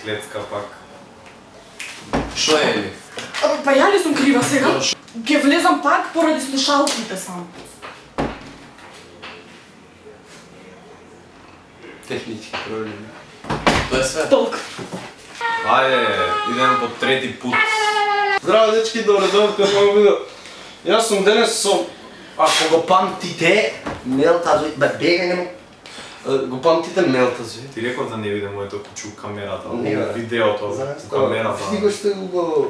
клецка пак. Шо е ли? Па ја ли сум крива сега? Ке влезам пак поради слушалките само. Технички проблеми. Тоа е све. Толку. Ајде, идем по трети пут. Здраво дечки, добре дојдовте во мојот видео. Јас сум денес со, ако го памтите, Мелтази, бега нема. Го памтите Мелтази. Ти реков да не видам моето кучу камерата, Не, бе. видеото, камерата. Види го што е убаво.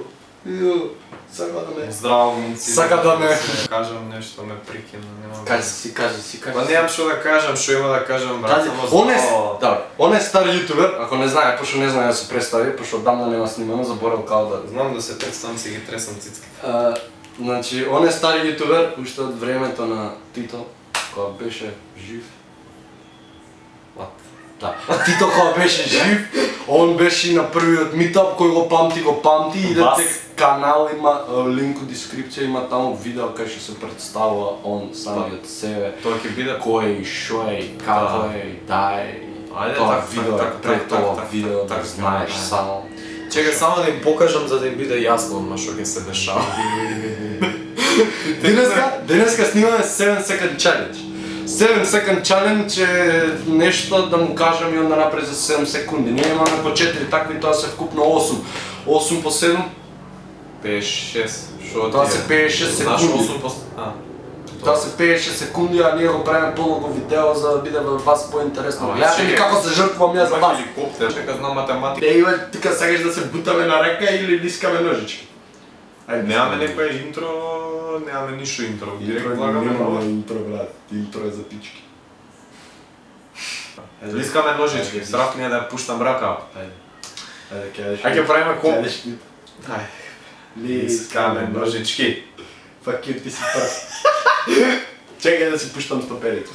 Сака да ме. Здраво, момци. Сака да ме. Кажам нешто, ме прикина, нема. Кажи си. Па немам што да кажам, што има да кажам, брат, само Он е стар јутубер, ако не знае, пошто не знае да се представи, пошто одамна нема снимано, заборал као да. Знам да се представам, си ги тресам цицките. Значи, он е стар јутубер, уште од времето на Тито, кога беше жив. Да. Тито кога беше жив, он беше на првиот митап кој го памти, идете канал има линк у дескрипција, има таму видео кај што се представува он самиот себе. Тоа ќе биде Кој, шо е, како е, тоа видео е пред тоа видео да знаеш само. Чекај само да им покажам за да им биде јасно на што ќе се дешава. Денеска снимаме 7 Second Challenge. 7 Second Challenge е нешто да му кажам и он да направи за 7 секунди. Ние имаме по 4 такви, тоа се вкупно 8. 8 по 7? 5-6. Тоа се 5-6 Знаеш секунди. 8 по... Тоа се 5-6 секунди, а ние го правиме полного видео за да биде във вас по-интересно. Гледате ли како се жртвувам јас за вас? Хеликоптер, чека знам математика. Има тука сакаш да се бутаме на река или лискаме ножички? Немаме некој интро, немаме ништо интро. Директ влагаме Немаме интро, брат. Интро е за пички. Лискаме ножички, страх ми е да ја пуштам рака. Ајде, кајдеш. Ајде правиме коп. Ајде. Лискаме ножички. Факир, ти си прв. Чекај да си пуштам стоперите.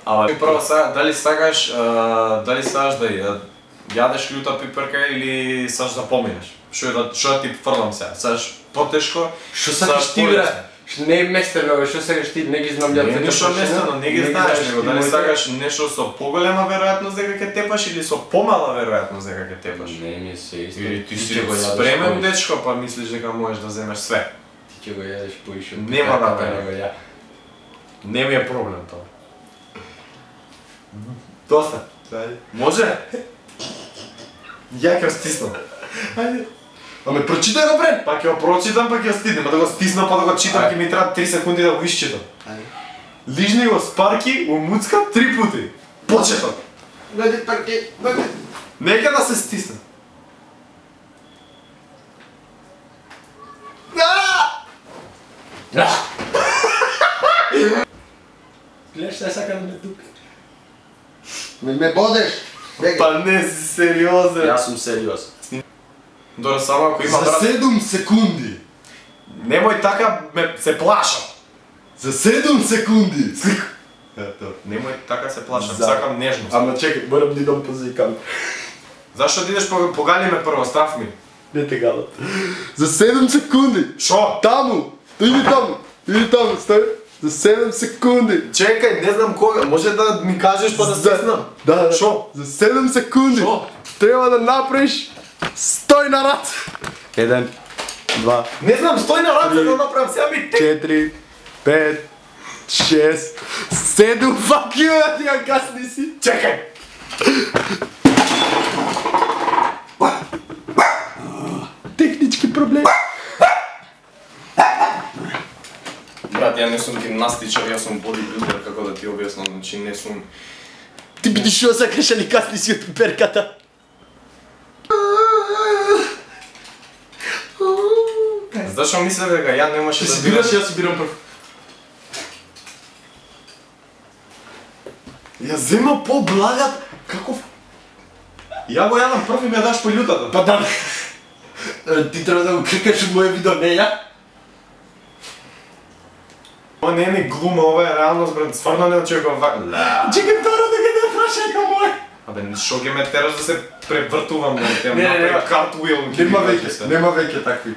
Ама прво сега, дали сакаш да јадеш љута пиперка или сакаш да поминеш? Што ти фрлам сега? Сакаш потешко? Што сакаш ти, бре? Не е местерно, што сакаш ти, не ги знам Не е ништо местерно, не ги знаеш, него дали сакаш нешто со поголема веројатност дека ќе тепаш или со помала веројатност дека ќе тепаш? Не ми се исто. Или ти си спремен дечко, па мислиш дека можеш да земеш све. Ти ќе го јадеш поише. Нема да ме. Не ми е проблем тоа. Доста. Може? Ја ќе стиснам. Ајде. Аме прочитай го, бре. Па ќе го прочитам, па ќе го стиднем, а да го стиснам, па да го читам, ќе ми треба 3 секунди да го исчитам. Лижни го спарки, умуцка 3 пути. Почеток. Најде парки, најде. Нека да се стисне. Гледаш што сака да ме тука. Ме бодеш. Па не си сериозен. Јас сум сериозен. Добро, само ако има брат... За 7 секунди. Немој така, се плашам. За 7 секунди. Немој така се плашам, За- сакам нежност. Ама чекай, морам да идам позикам. Зашто да идеш погали ме прво, став ми. Не те галат. За 7 секунди. Шо? Таму. Иди таму, стой. За 7 секунди. Чекај, не знам кога, може да ми кажеш па да стиснам. Да. Шо? За 7 секунди. Шо? Треба да направиш стој на рад. 1, 2, Не знам, стој на рад за да направам, сега ми те... 4, 5, 6, 7, fuck you, ти га касни си. Чекај! Технички проблеми. Брат, ја не сум гимнастичар, јас сум бодибилдер, како да ти објаснам, значи не сум... Ти бидиш шо сакаш али касни си од пиперката? Зашо мислев дека ја немаше Ти да си бираш, јас си бирам прв. Ја зема по-благат, каков... Ја го јадам прв и ме даш по љутата. Па да. Ти треба да го кликаш од моје видео, не ја? Ова не е ни глума, ова е реалност, брат, стварно не очекувам вака. Чекам тоа да ги не прашај ка мој. Абе, шо ќе ме тераш да се превртувам, да те Не, направи картуил. Нема веќе такви.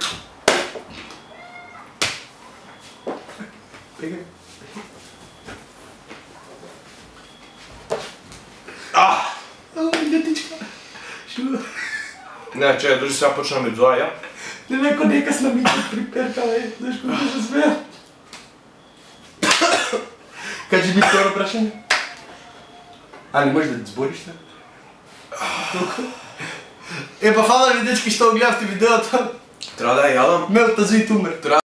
Не, чекай, дожи сега почнем и два, ја. Neko neka snamite priperka, znaš kako se smija. Кажи ми второ прашање. А, не можеш да збориш се? Па фала ви дечки што гледавте видеото. Треба да ја јадам. Мелта за ютубер. Треба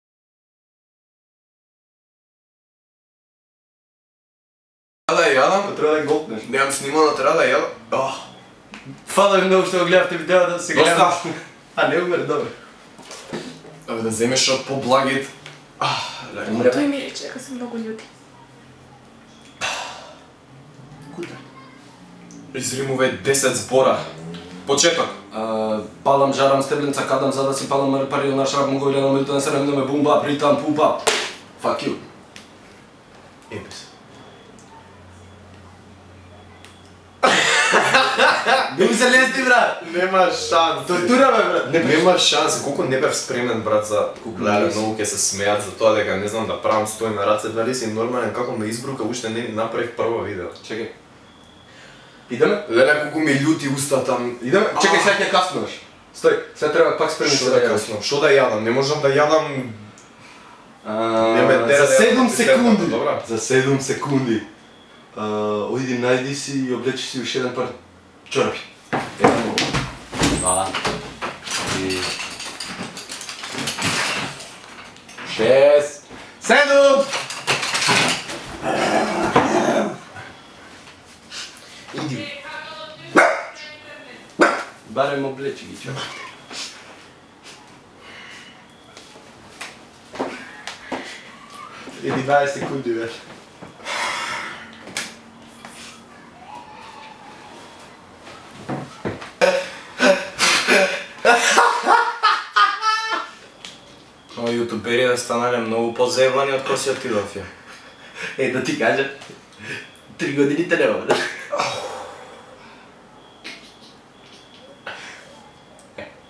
да ја јадам. Треба да готнеш. Немам снимано, треба да ја јадам. Фала ви многу што гледавте видеото, се гледам. А, не умер, добре. Абе да земеш од поблагит. Тој ми рече дека се многу људи. Изримуве 10 збора. Почеток. Палам, жарам, стебленца, кадам, за да си палам парил на шраб, могу гледам милто на срем, ме бумба, бритам, пупа. Fuck you. Епис. Не ми се лести, брат! Нема шанс. Тортура, бе, брат! Нема шанс. Колку не бев спремен, брат, за леле, многу ќе се смеат за тоа дека не знам да правам стој на раце, дали си нормален, како ме избрука, уште не направив прво видео. Чекај. Идеме? Леле, колку ми љути устата. Идеме? Чекај, сега ќе каснуваш. Стој, сега треба пак спремни Што да јадам? Што да јадам? Не можам да јадам. За 7 секунди. Добра. За 7 секунди. Оди најди си и облечи си уште еден пар чорапи. Едно. 2. 3. 6. 7. Иди. Барем облечи ги чорапи. Иди 20 секунди вече. Но јутуберите станале многу позаебани од кој си отидов ја. Да ти кажа, 3 години те нема, да?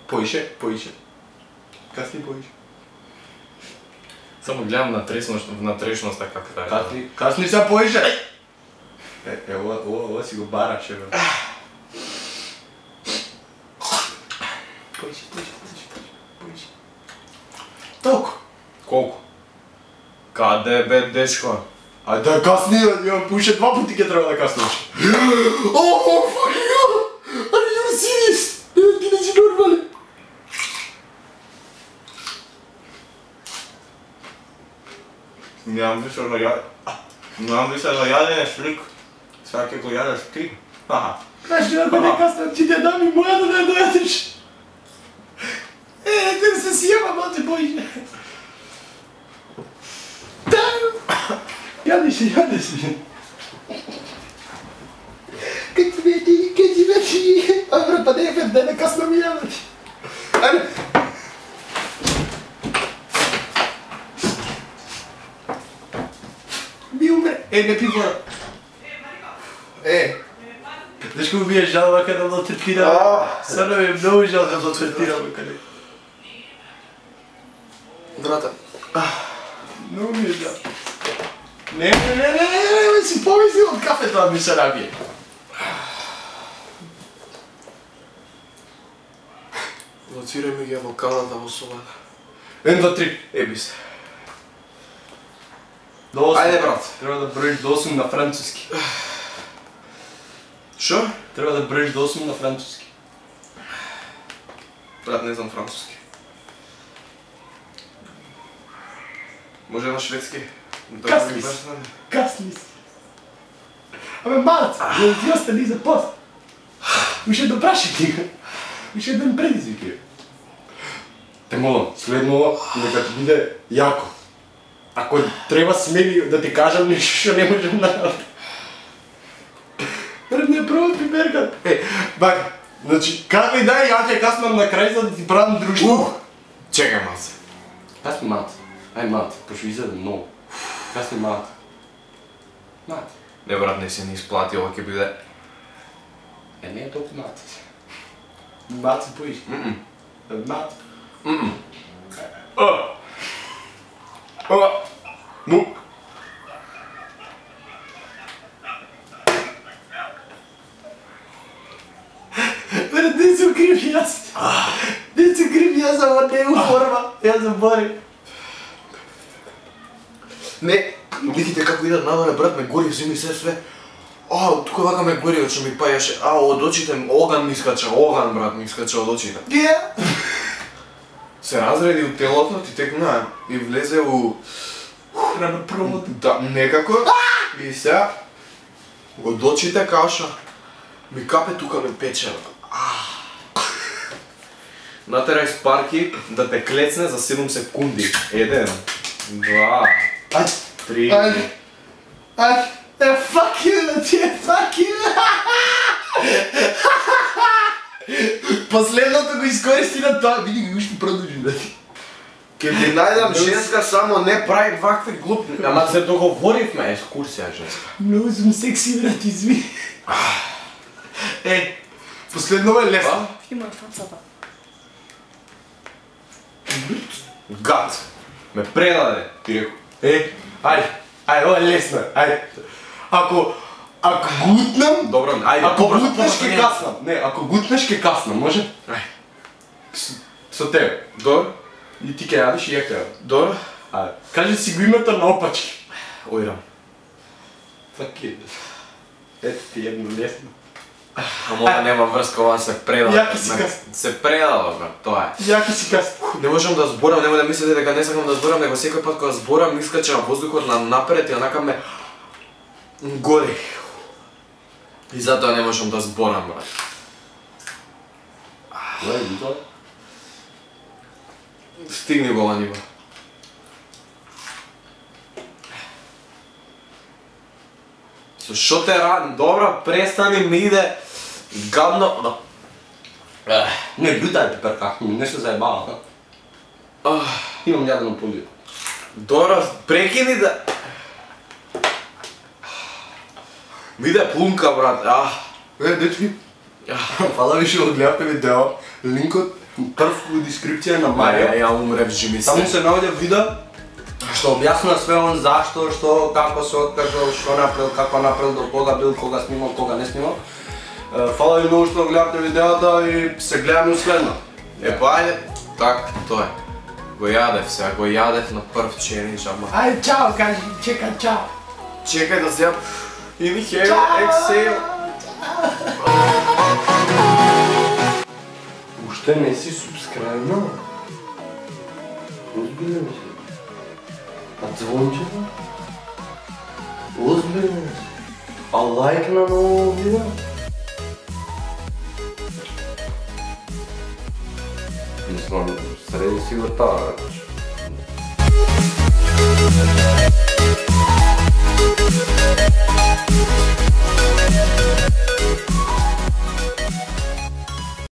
Поише. Касни поише. Само гледам на трешноста каква е. Касни се поише! Ова си го бараше, бе. Поише. Толку. Колку? Каде бе, дечко? А да касни, ја поише 2 пати ќе треба да каснеш. Oh my god! Are you serious? Ти не си нормален. Нямам више да јадам. Нямам више да јадене штрик. Сега ќе го јадеш ти. Аха. Знаеш, ако не каснам, ти те дам и моја да не дојадеш. Те се сјема, мате поише. Јади се. Кај ти бе. Абре, па не е не каснам и јадам ти. Ајде. Ми умре. Не пи вора. Знаеш како ми е жал вака да го третирам? Сварно ми е многу жал да го третирам вака. Брата. Многу ми е жал. Не, си помисли од кафето да ми се набие. Лоцирај ми ги авокадата во собата. 1, 2, 3. Еби се. До 8. Ајде, брат. Треба да броиш до 8 на француски. Шо? Треба да броиш до 8 на француски. Брат, не знам француски. Може на шведски? Касни си. Абе, малец, не ти остани за пост. Уште да праши ти го. Уште еден предизвик е. Те молам, следно нека ти биде јако. Ако треба смели да ти кажам нешто што не можам да направам. Не пробав пиперкат. Бак, значи, како и да е, ја ќе каснам на крај за да ти правам друштво. Чекај малце. Касни малце. Ај малце, пошто изеде многу. Касни малце. Малце. Не, брат, не се ни исплати, ова ќе биде. Не е толку малце. Малце поиш. Малце. Му. Брат, не се укриви јас. Не се крив, аз съм от него форма. Я забори. Не, видите како идат надоле, брат, ме гори, взими се све. Тука вака ме гори, од што ми пајаше. Од очите, оган ми скача, оган, брат, ми скача од очите. Се разреди од телото, ти текна и влезе у... Хранопровод. Да, некако. И сега, од очите каша, ми капе тука ме пече. Натерај Спарки да те клецне за 7 секунди. 1, 2, 3... Fuck you, fuck you! Последното го искористи на това. Види ги, уште продължи, да ти. Ке ти најдам женска, само не прави вакви глупни. Ама се договоривме, екскурсија женска. Много съм секси, брат, изви. Последно е лесно. Има фацата. Гад! Ме предаде, ти реко. Айде, ова е лесно, айде. Ако гутнам... Добро, ајде, Ако гутнеш ке каснам. Не, ако гутнеш ке каснам, може? Со тебе. Добро? И ти ке јадеш и ја ке јадам. Добро? Айде. Кажи си го името наопачки. Ојрам. Fuck you. Ето ти едно лесно. Ама ова нема врска, ова се предава. Јаки си каснам. Се предава, брат, тоа е. Јаки си каснам. Не можам да зборам, нема да мислите дека не сакам да зборам, него секој пат кога зборам ми искача на воздухот на напред и онака ме гори. И затоа не можам да зборам, брат. Стигни го ова ниво. Со шо те рад, добра, престани ми иде гадно. Не, глутай пиперка, не се заебава. Имам ядено полио. Добра, прекини да... Ми иде плунка, брат, Дечки, фала ви што гледавте видео. Линкот прв во дескрипција на Марио. Ја умрев, жими се. Таму се наоѓа видео што објаснува све он зашто, што, како се откажал, што направил, како направил, до кога бил, кога снимал, кога не снимал. Фала ви многу што гледавте видеото и се гледаме следно. Ајде, так, тоа е. Го јадев сега, го јадев на прв челендж, ама... Ајде, чао, кажи, чекай, чао. Чекај да зјам... Inhale, exhale. Уште не си субскрайбнал? Озбилен си. А звончето? Озбилен си. А лайк на ново видео? Мислам, среди си го таа.